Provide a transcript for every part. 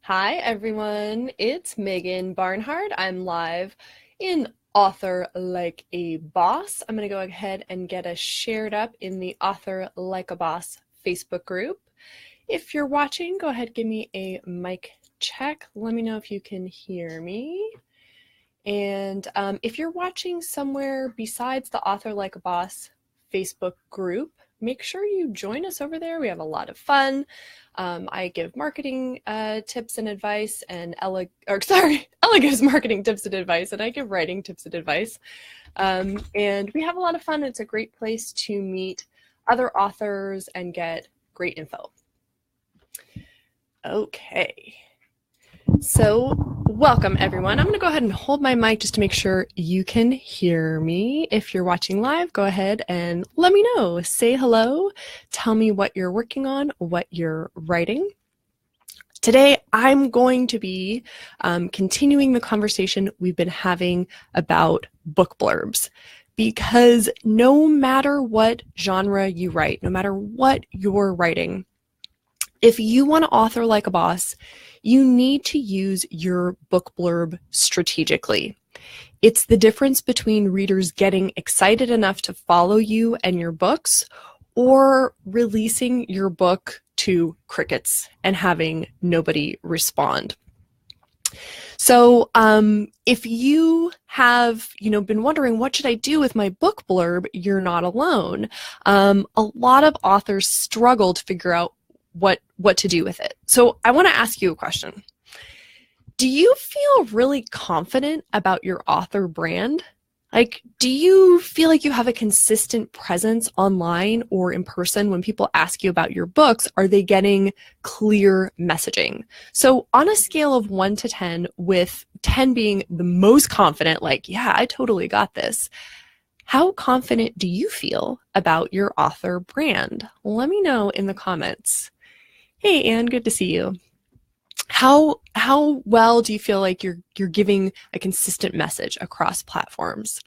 Hi everyone, it's Megan Barnhart. I'm live in Author Like a Boss. I'm going to go ahead and get us shared up in the Author Like a Boss Facebook group. If you're watching, go ahead, give me a mic check. Let me know if you can hear me. And if you're watching somewhere besides the Author Like a Boss Facebook group, make sure you join us over there. We have a lot of fun. I give marketing tips and advice, and Ella gives marketing tips and advice, and I give writing tips and advice. And we have a lot of fun. It's a great place to meet other authors and get great info. Okay. So welcome everyone. I'm going to go ahead and hold my mic just to make sure you can hear me. If you're watching live, go ahead and let me know. Say hello. Tell me what you're working on, what you're writing. Today, I'm going to be continuing the conversation we've been having about book blurbs, because no matter what genre you write, no matter what you're writing, if you want to author like a boss, you need to use your book blurb strategically. It's the difference between readers getting excited enough to follow you and your books, or releasing your book to crickets and having nobody respond. So if you have been wondering, what should I do with my book blurb, you're not alone. A lot of authors struggle to figure out what to do with it. So I want to ask you a question. Do you feel really confident about your author brand? Like, do you feel like you have a consistent presence online or in person? When people ask you about your books, are they getting clear messaging? So on a scale of 1 to 10, with 10 being the most confident, like, yeah, I totally got this, how confident do you feel about your author brand? Let me know in the comments. Hey, Anne, good to see you. How well do you feel like you're giving a consistent message across platforms?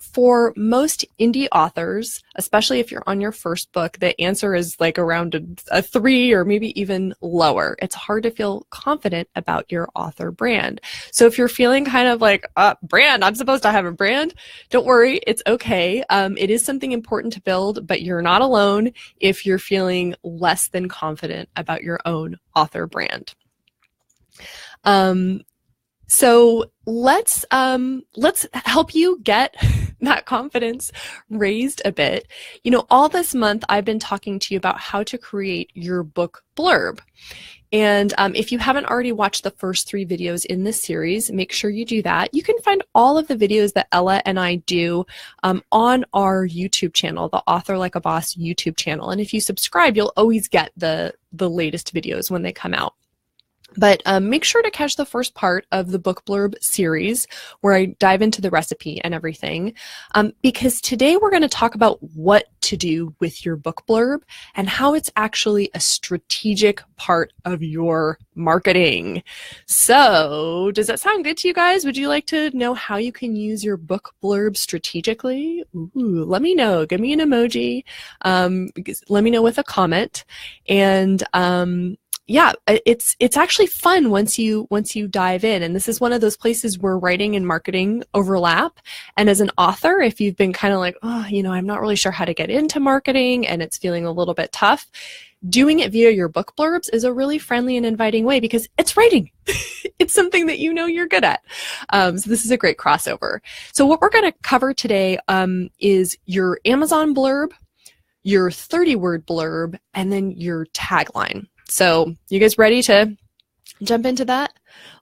For most indie authors, especially if you're on your first book, the answer is like around a 3 or maybe even lower. It's hard to feel confident about your author brand. So if you're feeling kind of like, brand, I'm supposed to have a brand, don't worry, it's okay. It is something important to build, but you're not alone if you're feeling less than confident about your own author brand. So let's help you get that confidence raised a bit. All this month I've been talking to you about how to create your book blurb. And if you haven't already watched the first 3 videos in this series, make sure you do that. You can find all of the videos that Ella and I do on our YouTube channel, the Author Like a Boss YouTube channel. And if you subscribe, you'll always get the latest videos when they come out. But make sure to catch the first part of the book blurb series where I dive into the recipe and everything, because today we're going to talk about what to do with your book blurb and how it's actually a strategic part of your marketing. So does that sound good to you guys? Would you like to know how you can use your book blurb strategically? Ooh, let me know. Give me an emoji. Let me know with a comment. And yeah, it's actually fun once you dive in. And this is one of those places where writing and marketing overlap. And as an author, if you've been kind of like, I'm not really sure how to get into marketing and it's feeling a little bit tough, doing it via your book blurbs is a really friendly and inviting way, because it's writing. It's something that you're good at. So this is a great crossover. So what we're going to cover today is your Amazon blurb, your 30-word blurb, and then your tagline. So you guys ready to jump into that?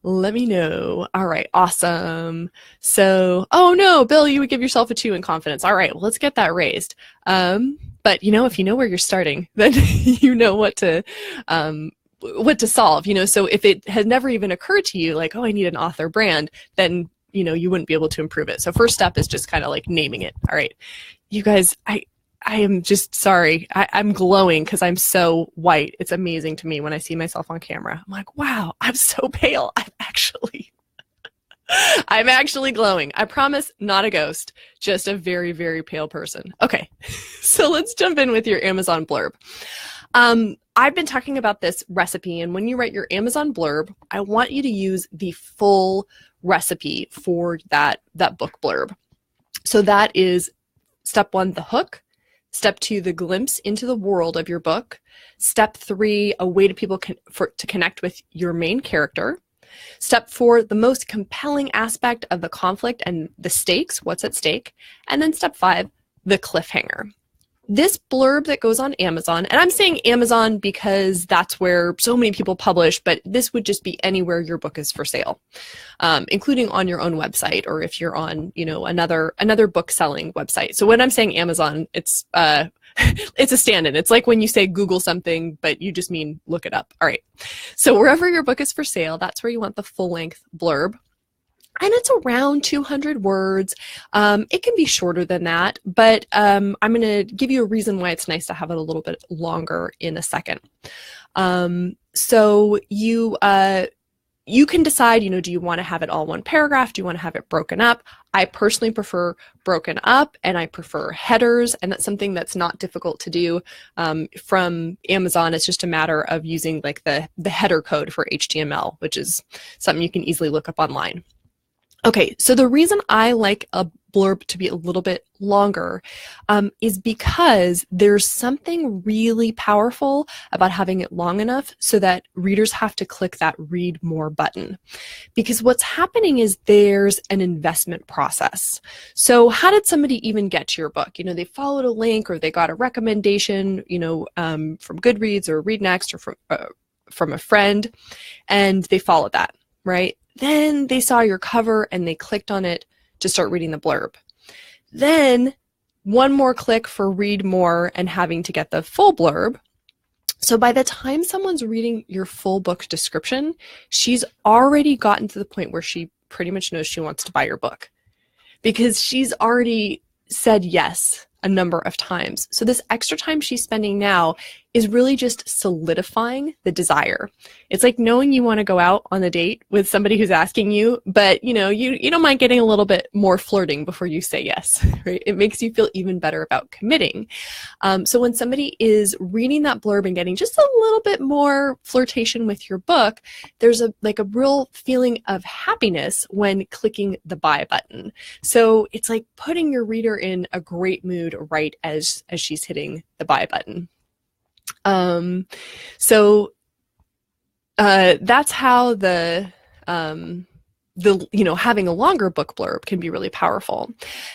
Let me know. All right, awesome. So, oh no, Bill, you would give yourself a 2 in confidence. All right, well, let's get that raised. But if you know where you're starting, then you know what to solve. So if it had never even occurred to you, like, oh, I need an author brand, then you wouldn't be able to improve it. So first step is just kind of like naming it. All right, you guys, I am just sorry. I'm glowing because I'm so white. It's amazing to me when I see myself on camera. I'm like, wow, I'm so pale. I'm actually glowing. I promise, not a ghost, just a very, very pale person. Okay, so let's jump in with your Amazon blurb. I've been talking about this recipe, and when you write your Amazon blurb, I want you to use the full recipe for that book blurb. So that is step 1, the hook. Step 2, the glimpse into the world of your book. Step 3, a way to people to connect with your main character. Step 4, the most compelling aspect of the conflict and the stakes, what's at stake. And then step 5, the cliffhanger. This blurb that goes on Amazon, and I'm saying Amazon because that's where so many people publish, but this would just be anywhere your book is for sale, including on your own website, or if you're on, another book selling website. So when I'm saying Amazon, it's it's a stand-in. It's like when you say Google something, but you just mean look it up. All right. So wherever your book is for sale, that's where you want the full-length blurb. And it's around 200 words. It can be shorter than that, but I'm going to give you a reason why it's nice to have it a little bit longer in a second. So you can decide, do you want to have it all one paragraph? Do you want to have it broken up? I personally prefer broken up, and I prefer headers, and that's something that's not difficult to do from Amazon. It's just a matter of using like the header code for HTML, which is something you can easily look up online. Okay, so the reason I like a blurb to be a little bit longer is because there's something really powerful about having it long enough so that readers have to click that read more button. Because what's happening is there's an investment process. So how did somebody even get to your book? They followed a link, or they got a recommendation, from Goodreads or Read Next, or from a friend, and they followed that, right? Then they saw your cover and they clicked on it to start reading the blurb. Then one more click for read more and having to get the full blurb. So by the time someone's reading your full book description, she's already gotten to the point where she pretty much knows she wants to buy your book, because she's already said yes a number of times. So this extra time she's spending now is really just solidifying the desire. It's like knowing you want to go out on a date with somebody who's asking you, but you don't mind getting a little bit more flirting before you say yes, right? It makes you feel even better about committing. So when somebody is reading that blurb and getting just a little bit more flirtation with your book, there's a real feeling of happiness when clicking the buy button. So it's like putting your reader in a great mood right as she's hitting the buy button. So that's how the having a longer book blurb can be really powerful.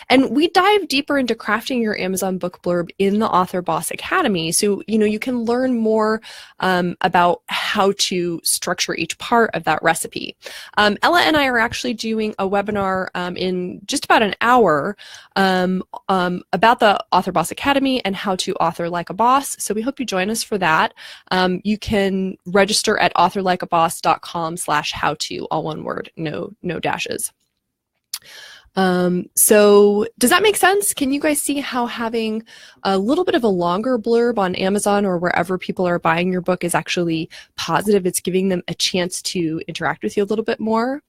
And we dive deeper into crafting your Amazon book blurb in the Author Boss Academy. So, you can learn more about how to structure each part of that recipe. Ella and I are actually doing a webinar in just about an hour about the Author Boss Academy and how to author like a boss. So we hope you join us for that. You can register at authorlikeaboss.com/how-to, all one word, no dashes. So does that make sense? Can you guys see how having a little bit of a longer blurb on Amazon or wherever people are buying your book is actually positive? It's giving them a chance to interact with you a little bit more.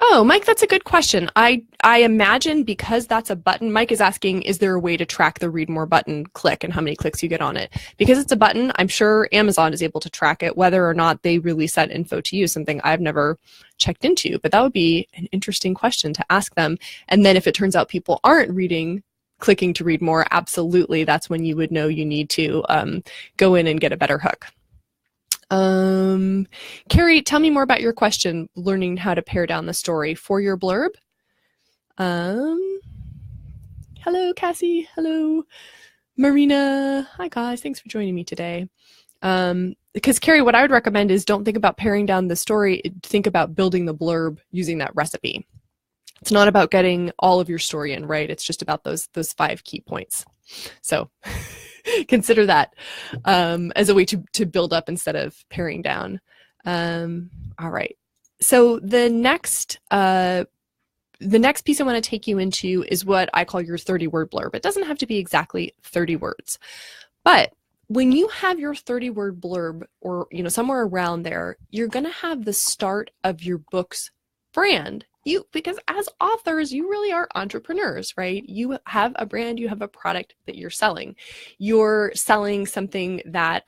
Oh, Mike, that's a good question. I imagine because that's a button, Mike is asking, is there a way to track the read more button click and how many clicks you get on it? Because it's a button, I'm sure Amazon is able to track it, whether or not they release that info to you, something I've never checked into. But that would be an interesting question to ask them. And then if it turns out people aren't clicking to read more, absolutely, that's when you would know you need to go in and get a better hook. Carrie, tell me more about your question, learning how to pare down the story for your blurb. Hello, Cassie. Hello, Marina. Hi, guys. Thanks for joining me today. Because Carrie, what I would recommend is don't think about paring down the story. Think about building the blurb using that recipe. It's not about getting all of your story in, right? It's just about those 5 key points. So consider that as a way to build up instead of paring down. All right. So the next piece I want to take you into is what I call your 30-word blurb. It doesn't have to be exactly 30 words, but when you have your 30-word blurb, or somewhere around there, you're going to have the start of your book's brand because as authors, you really are entrepreneurs, right? You have a brand, you have a product that you're selling. You're selling something that,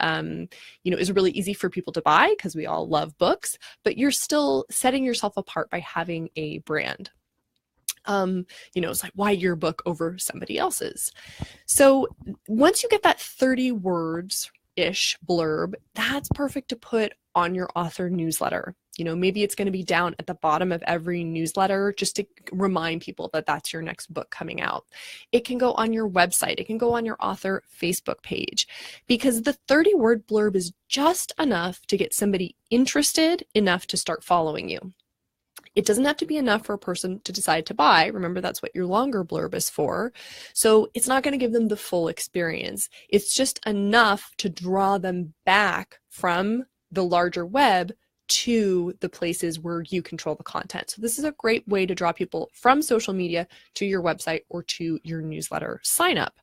is really easy for people to buy because we all love books, but you're still setting yourself apart by having a brand. It's like, why your book over somebody else's? So once you get that 30 words-ish blurb, that's perfect to put on your author newsletter. Maybe it's going to be down at the bottom of every newsletter just to remind people that that's your next book coming out. It can go on your website. It can go on your author Facebook page, because the 30-word blurb is just enough to get somebody interested enough to start following you. It doesn't have to be enough for a person to decide to buy. Remember, that's what your longer blurb is for. So it's not going to give them the full experience. It's just enough to draw them back from the larger web to the places where you control the content. So this is a great way to draw people from social media to your website or to your newsletter sign up.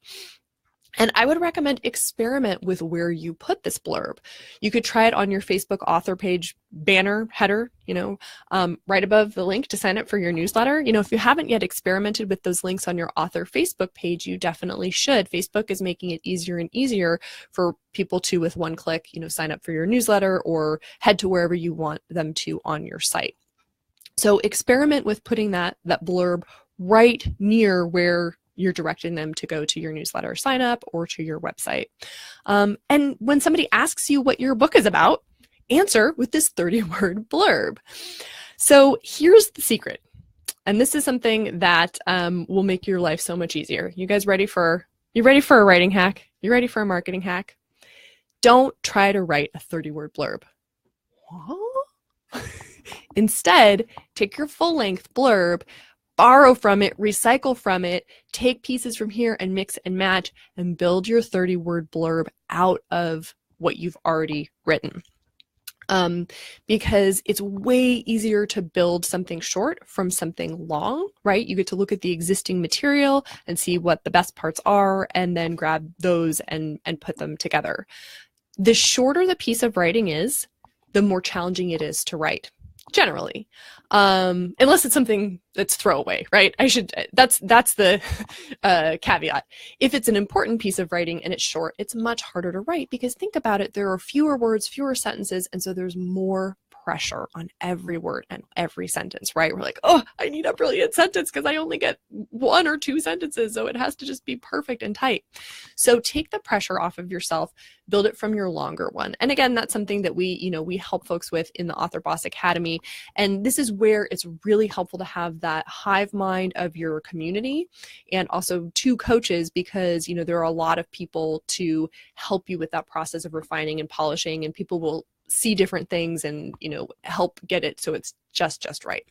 And I would recommend experiment with where you put this blurb. You could try it on your Facebook author page banner header, right above the link to sign up for your newsletter. If you haven't yet experimented with those links on your author Facebook page, you definitely should. Facebook is making it easier and easier for people to, with one click, sign up for your newsletter or head to wherever you want them to on your site. So experiment with putting that blurb right near where you're directing them to go to your newsletter sign up or to your website. And when somebody asks you what your book is about, answer with this 30-word blurb. So here's the secret. And this is something that will make your life so much easier. You guys ready for a writing hack? You ready for a marketing hack? Don't try to write a 30-word blurb. What? Instead, take your full-length blurb, borrow from it, recycle from it, take pieces from here and mix and match and build your 30-word blurb out of what you've already written. Because it's way easier to build something short from something long, right? You get to look at the existing material and see what the best parts are and then grab those and put them together. The shorter the piece of writing is, the more challenging it is to write. Generally, unless it's something that's throwaway, right? That's the caveat. If it's an important piece of writing and it's short, it's much harder to write because think about it, there are fewer words, fewer sentences, and so there's more pressure on every word and every sentence, right? We're like, oh, I need a brilliant sentence because I only get 1 or 2 sentences, so it has to just be perfect and tight. So take the pressure off of yourself, build it from your longer one. And again, that's something that we help folks with in the Author Boss Academy. And this is where it's really helpful to have that hive mind of your community and also 2 coaches because, there are a lot of people to help you with that process of refining and polishing, and people will see different things and, help get it so it's just right.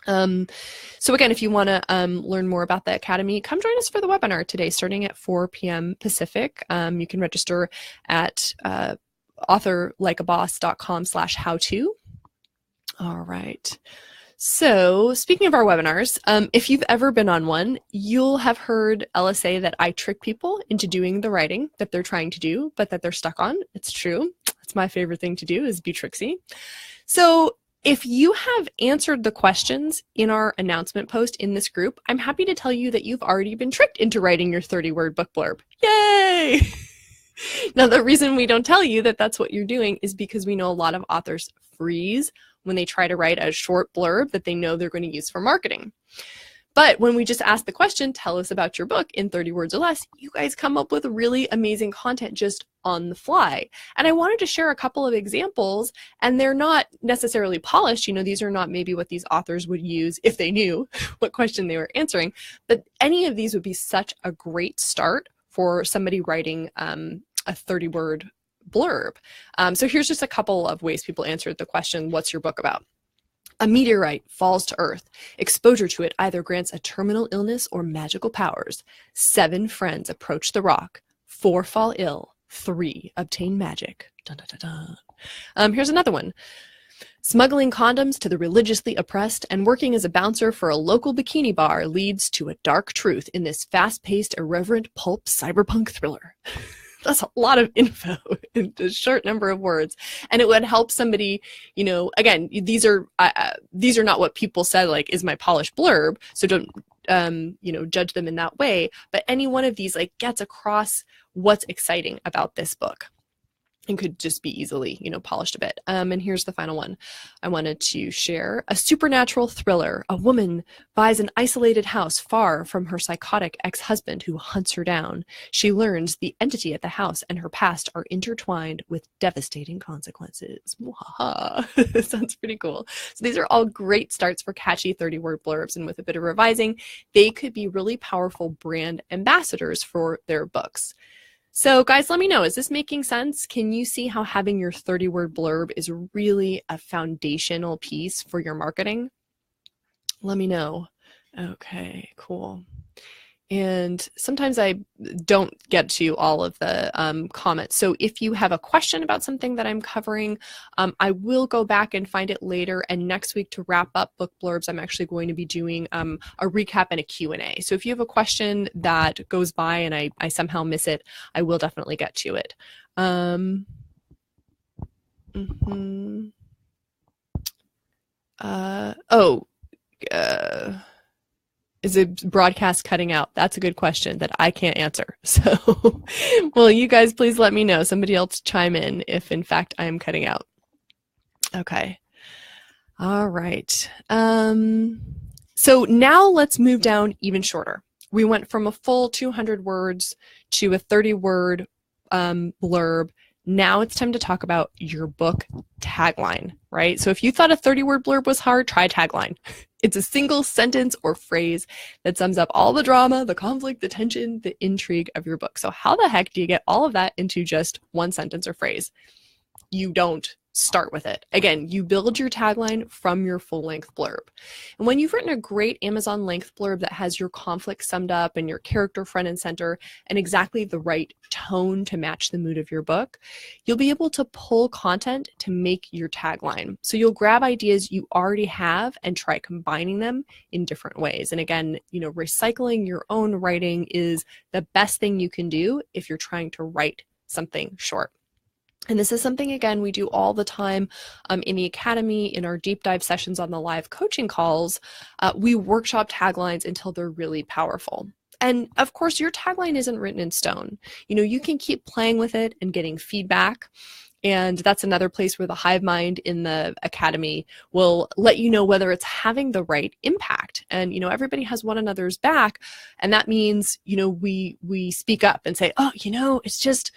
So again, if you want to learn more about the Academy, come join us for the webinar today, starting at 4 p.m. Pacific. You can register at authorlikeaboss.com/how-to. All right. So speaking of our webinars, if you've ever been on one, you'll have heard Ella say that I trick people into doing the writing that they're trying to do, but that they're stuck on. It's true. It's my favorite thing to do is be tricksy. So if you have answered the questions in our announcement post in this group, I'm happy to tell you that you've already been tricked into writing your 30-word book blurb. Yay! Now, the reason we don't tell you that that's what you're doing is because we know a lot of authors freeze when they try to write a short blurb that they know they're going to use for marketing. But when we just ask the question, tell us about your book in 30 words or less, you guys come up with really amazing content just on the fly. And I wanted to share a couple of examples, and they're not necessarily polished. These are not maybe what these authors would use if they knew what question they were answering, but any of these would be such a great start for somebody writing a 30-word blurb. So here's just a couple of ways people answered the question, what's your book about? A meteorite falls to Earth. Exposure to it either grants a terminal illness or magical powers. 7 friends approach the rock. 4 fall ill. 3 obtain magic. Dun, dun, dun, dun. Here's another one. Smuggling condoms to the religiously oppressed and working as a bouncer for a local bikini bar leads to a dark truth in this fast-paced, irreverent pulp cyberpunk thriller. That's a lot of info in a short number of words. And it would help somebody, again, these are not what people said, like, is my polished blurb. So don't, judge them in that way. But any one of these, like, gets across what's exciting about this book and could just be easily, polished a bit. And here's the final one I wanted to share. A supernatural thriller. A woman buys an isolated house far from her psychotic ex-husband who hunts her down. She learns the entity at the house and her past are intertwined with devastating consequences. Sounds pretty cool. So these are all great starts for catchy 30-word blurbs, and with a bit of revising, they could be really powerful brand ambassadors for their books. So guys, let me know, is this making sense? Can you see how having your 30-word blurb is really a foundational piece for your marketing? Let me know. Okay, cool. And sometimes I don't get to all of the comments. So if you have a question about something that I'm covering, I will go back and find it later. And next week, to wrap up book blurbs, I'm actually going to be doing a recap and a Q&A. So if you have a question that goes by and I somehow miss it, I will definitely get to it. Is a broadcast cutting out? That's a good question that I can't answer. So, well, you guys please let me know. Somebody else chime in if in fact I am cutting out. Okay. All right. So now let's move down even shorter. We went from a full 200 words to a 30-word blurb. Now it's time to talk about your book tagline, right? So if you thought a 30-word blurb was hard, try tagline. It's a single sentence or phrase that sums up all the drama, the conflict, the tension, the intrigue of your book. So how the heck do you get all of that into just one sentence or phrase? You don't start with it. Again, you build your tagline from your full-length blurb. And when you've written a great Amazon length blurb that has your conflict summed up and your character front and center and exactly the right tone to match the mood of your book, you'll be able to pull content to make your tagline. So you'll grab ideas you already have and try combining them in different ways. And again, recycling your own writing is the best thing you can do if you're trying to write something short. And this is something, again, we do all the time in the academy, in our deep dive sessions on the live coaching calls. We workshop taglines until they're really powerful. And of course, your tagline isn't written in stone. You can keep playing with it and getting feedback. And that's another place where the hive mind in the academy will let you know whether it's having the right impact. And, everybody has one another's back. And that means, we speak up and say, oh, it's just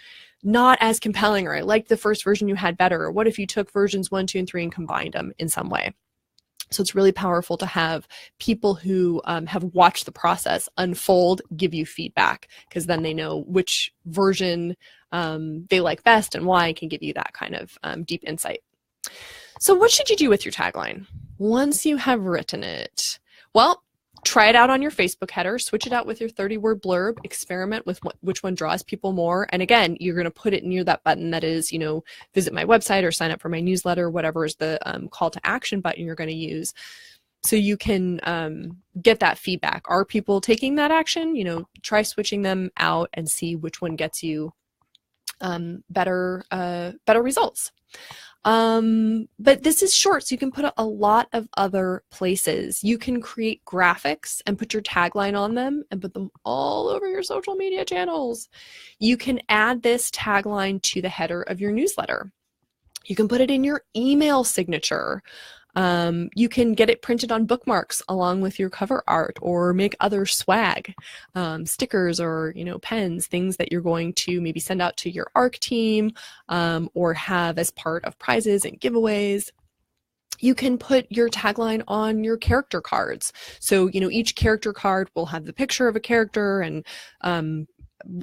not as compelling, or I like the first version you had better, or what if you took versions 1, 2, and 3 and combined them in some way? So it's really powerful to have people who have watched the process unfold give you feedback, because then they know which version they like best and why, and can give you that kind of deep insight. So what should you do with your tagline once you have written it? Well, try it out on your Facebook header, switch it out with your 30-word blurb, experiment with which one draws people more. And again, you're going to put it near that button that is, visit my website or sign up for my newsletter, whatever is the call to action button you're going to use. So you can get that feedback. Are people taking that action? Try switching them out and see which one gets you better results. But this is short, so you can put a lot of other places. You can create graphics and put your tagline on them and put them all over your social media channels. You can add this tagline to the header of your newsletter. You can put it in your email signature. You can get it printed on bookmarks along with your cover art, or make other swag, stickers or, pens, things that you're going to maybe send out to your ARC team, or have as part of prizes and giveaways. You can put your tagline on your character cards. So, each character card will have the picture of a character and,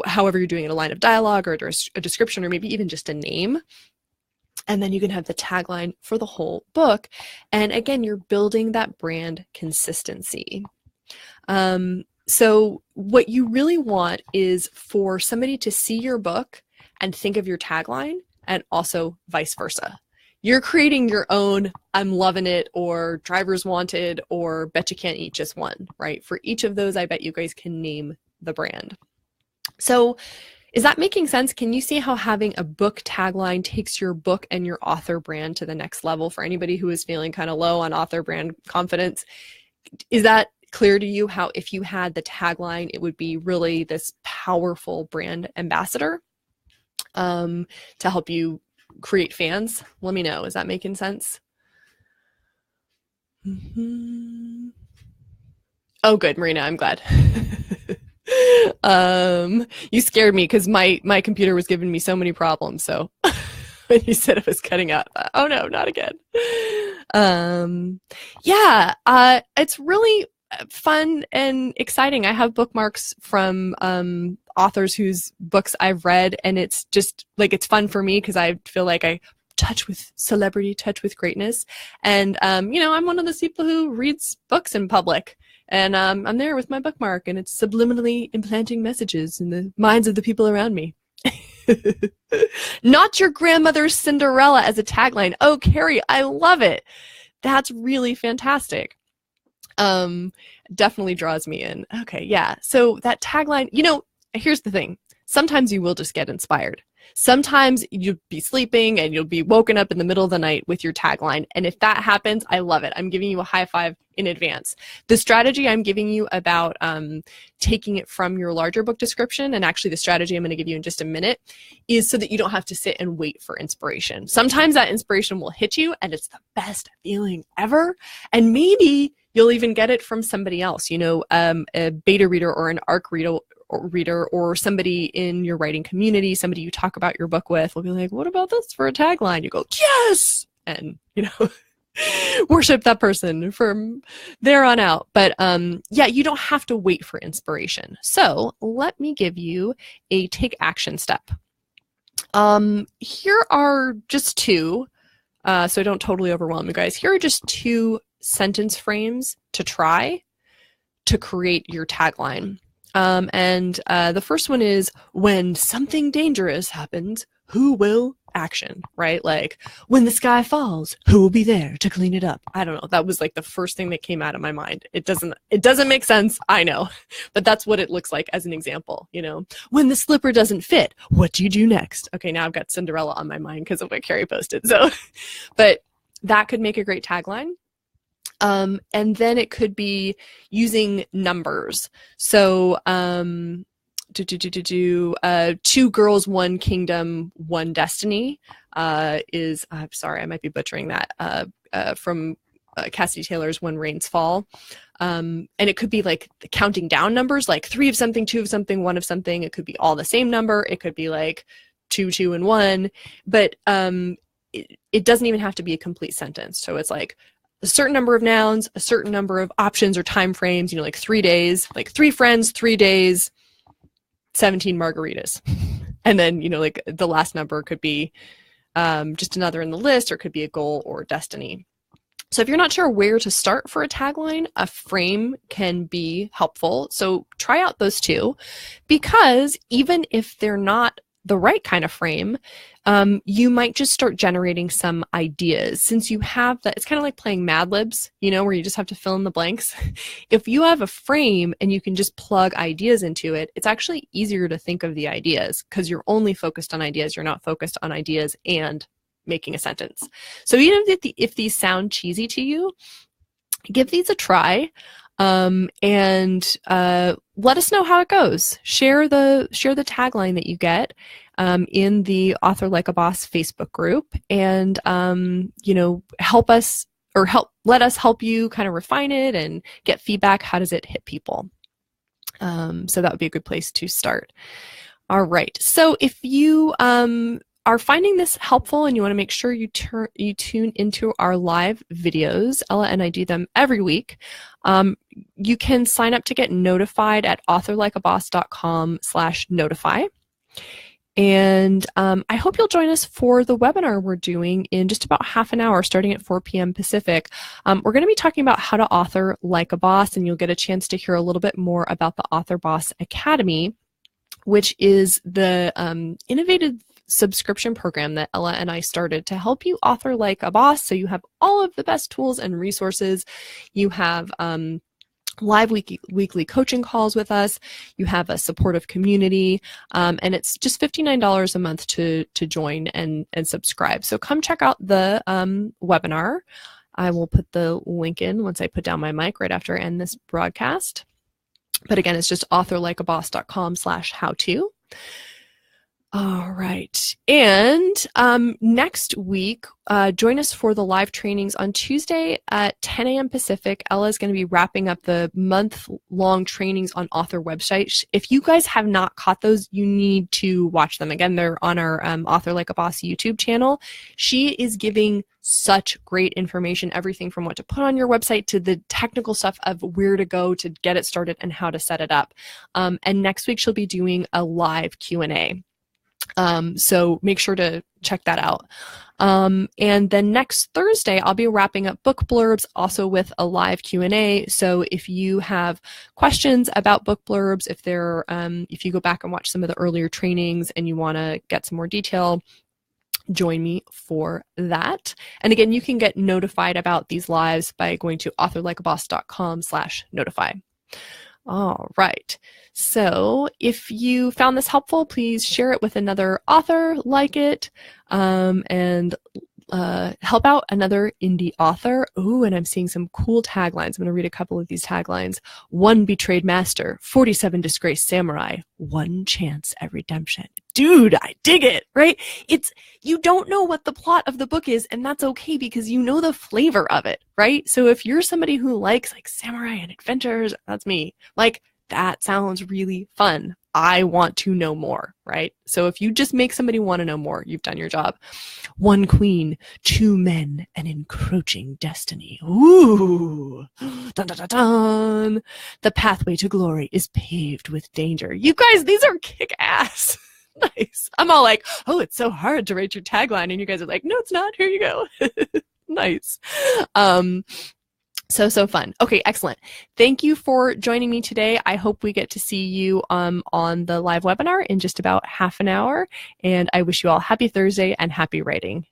however you're doing it, a line of dialogue or a description, or maybe even just a name. And then you can have the tagline for the whole book. And again, you're building that brand consistency. So what you really want is for somebody to see your book and think of your tagline, and also vice versa. You're creating your own I'm loving it, or drivers wanted, or bet you can't eat just one, right? For each of those, I bet you guys can name the brand. So Is that making sense? Can you see how having a book tagline takes your book and your author brand to the next level for anybody who is feeling kind of low on author brand confidence? Is that clear to you how if you had the tagline, it would be really this powerful brand ambassador to help you create fans? Let me know. Is that making sense? Mm-hmm. Oh, good, Marina. I'm glad. You scared me because my computer was giving me so many problems. So when you said it was cutting out, oh no, not again. Yeah, it's really fun and exciting. I have bookmarks from authors whose books I've read, and it's just like it's fun for me because I feel like I touch with celebrity, touch with greatness, and you know, I'm one of those people who reads books in public. And I'm there with my bookmark, and it's subliminally implanting messages in the minds of the people around me. Not your grandmother's Cinderella as a tagline. Oh, Carrie, I love it. That's really fantastic. Definitely draws me in. Okay, yeah. So that tagline, you know, here's the thing. Sometimes you will just get inspired. Sometimes you'll be sleeping and you'll be woken up in the middle of the night with your tagline. And if that happens, I love it. I'm giving you a high five in advance. The strategy I'm giving you about taking it from your larger book description, and actually the strategy I'm going to give you in just a minute, is so that you don't have to sit and wait for inspiration. Sometimes that inspiration will hit you and it's the best feeling ever. And maybe you'll even get it from somebody else, you know, a beta reader or an ARC reader or somebody in your writing community, somebody you talk about your book with will be like, what about this for a tagline? You go, yes! And, you know, worship that person from there on out. But yeah, you don't have to wait for inspiration. So let me give you a take action step. Here are just two, so I don't totally overwhelm you guys. Here are just two sentence frames to try to create your tagline. And the first one is, when something dangerous happens, who will action, right? Like, when the sky falls, who will be there to clean it up? I don't know. That was like the first thing that came out of my mind. It doesn't make sense. I know, but that's what it looks like as an example, you know, when the slipper doesn't fit, what do you do next? Okay. Now I've got Cinderella on my mind because of what Carrie posted. So, but that could make a great tagline. And then it could be using numbers. So, 2 girls, 1 kingdom, 1 destiny, is, I'm sorry, I might be butchering that, from Cassidy Taylor's When Rains Fall. And it could be like the counting down numbers, like 3 of something, 2 of something, 1 of something. It could be all the same number. It could be like 2, 2, and 1, but, it doesn't even have to be a complete sentence. So it's like a certain number of nouns, a certain number of options or time frames, you know, like 3 days, like 3 friends, 3 days, 17 margaritas. And then, you know, like the last number could be just another in the list, or it could be a goal or destiny. So if you're not sure where to start for a tagline, a frame can be helpful. So try out those two, because even if they're not the right kind of frame, you might just start generating some ideas. Since you have that, it's kind of like playing Mad Libs, you know, where you just have to fill in the blanks. If you have a frame and you can just plug ideas into it, it's actually easier to think of the ideas because you're only focused on ideas. You're not focused on ideas and making a sentence. So even if these sound cheesy to you, give these a try. And let us know how it goes. Share the tagline that you get in the Author Like a Boss Facebook group, and you know, let us help you kind of refine it and get feedback. How does it hit people? So that would be a good place to start. All right. So if you are finding this helpful and you want to make sure you tune into our live videos, Ella and I do them every week, you can sign up to get notified at authorlikeaboss.com/notify. And I hope you'll join us for the webinar we're doing in just about half an hour, starting at 4 p.m. Pacific. We're going to be talking about how to author like a boss, and you'll get a chance to hear a little bit more about the Author Boss Academy, which is the innovative subscription program that Ella and I started to help you author like a boss. So you have all of the best tools and resources. You have live weekly coaching calls with us. You have a supportive community, and it's just $59 a month to join and subscribe. So come check out the webinar. I will put the link in once I put down my mic right after I end this broadcast. But again, it's just authorlikeaboss.com/how-to. All right. And next week, join us for the live trainings on Tuesday at 10 a.m. Pacific. Ella is going to be wrapping up the month-long trainings on author websites. If you guys have not caught those, you need to watch them. Again, they're on our Author Like a Boss YouTube channel. She is giving such great information, everything from what to put on your website to the technical stuff of where to go to get it started and how to set it up. And next week, she'll be doing a live Q&A. So make sure to check that out. And then next Thursday, I'll be wrapping up book blurbs also with a live Q&A. So if you have questions about book blurbs, if you go back and watch some of the earlier trainings and you want to get some more detail, join me for that. And again, you can get notified about these lives by going to authorlikeaboss.com/notify. All right. So if you found this helpful, please share it with another author, like it, and help out another indie author. Ooh, and I'm seeing some cool taglines. I'm going to read a couple of these taglines. 1 betrayed master, 47 disgraced samurai, 1 chance at redemption. Dude, I dig it, right? You don't know what the plot of the book is, and that's okay because you know the flavor of it, right? So if you're somebody who likes like samurai and adventures, that's me. Like, that sounds really fun. I want to know more, right? So if you just make somebody want to know more, you've done your job. 1 queen, 2 men, an encroaching destiny. Ooh, dun, dun, dun, dun. The pathway to glory is paved with danger. You guys, these are kick-ass. Nice. I'm all like, oh, it's so hard to write your tagline. And you guys are like, no, it's not. Here you go. Nice. So fun. Okay, excellent. Thank you for joining me today. I hope we get to see you on the live webinar in just about half an hour. And I wish you all happy Thursday and happy writing.